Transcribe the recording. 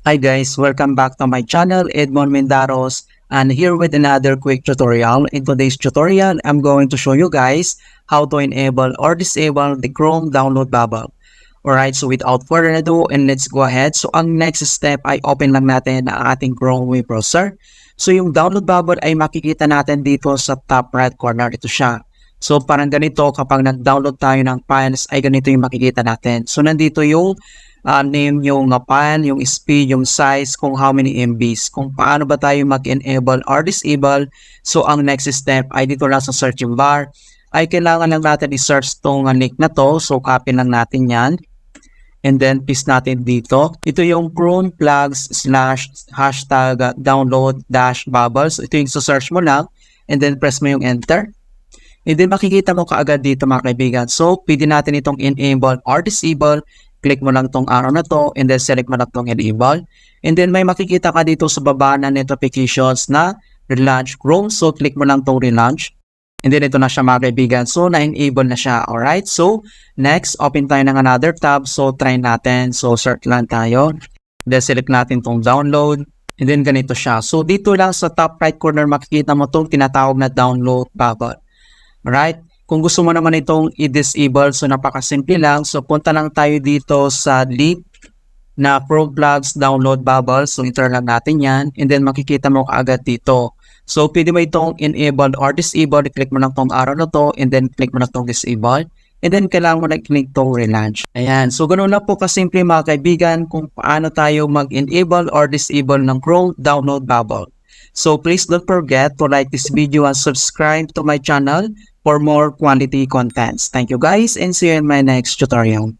Hi guys, welcome back to my channel, Edmond Mendaros, and here with another quick tutorial. In today's tutorial, I'm going to show you guys how to enable or disable the Chrome download bubble. Alright, so without further ado, and let's go ahead. So ang next step ay open lang natin ang ating Chrome web browser. So yung download bubble ay makikita natin dito sa top right corner. Ito siya. So parang ganito, kapag nag-download tayo ng files ay ganito yung makikita natin. So nandito yung name, yung file, yung speed, yung size, kung how many MBs, kung paano ba tayo mag-enable or disable. So ang next step ay dito lang sa searching bar ay kailangan lang natin i-search tong link na to. So copy lang natin yan and then paste natin dito. Ito yung Chrome plugs / download -bubble. So ito yung search mo lang and then press mo yung enter. And then makikita mo kaagad dito mga kaibigan. So pwede natin itong enable or disable. Click mo lang tong arrow na to and then select mo lang tong enable. And then may makikita ka dito sa baba na notifications na relaunch Chrome. So click mo lang tong relaunch. And then ito na siya mga kaibigan. So na-enable na siya. Alright. So next, open tayo ng another tab. So try natin. So search lang tayo. Then select natin tong download. And then ganito siya. So dito lang sa top right corner makikita mo tong tinatawag na download bubble. Alright. Kung gusto mo naman itong i-disable, so napakasimple lang. So punta lang tayo dito sa link na Chrome plugs download bubble. So enter lang natin yan. And then makikita mo kaagad dito. So pwede mo itong enable or disable. Click mo lang tong arrow na to and then click mo lang tong disable. And then kailangan mo na click tong relaunch. Ayan. So ganun lang po kasimple mga kaibigan kung paano tayo mag-enable or disable ng Chrome download bubble. So please don't forget to like this video and subscribe to my channel for more quality contents. Thank you guys and see you in my next tutorial.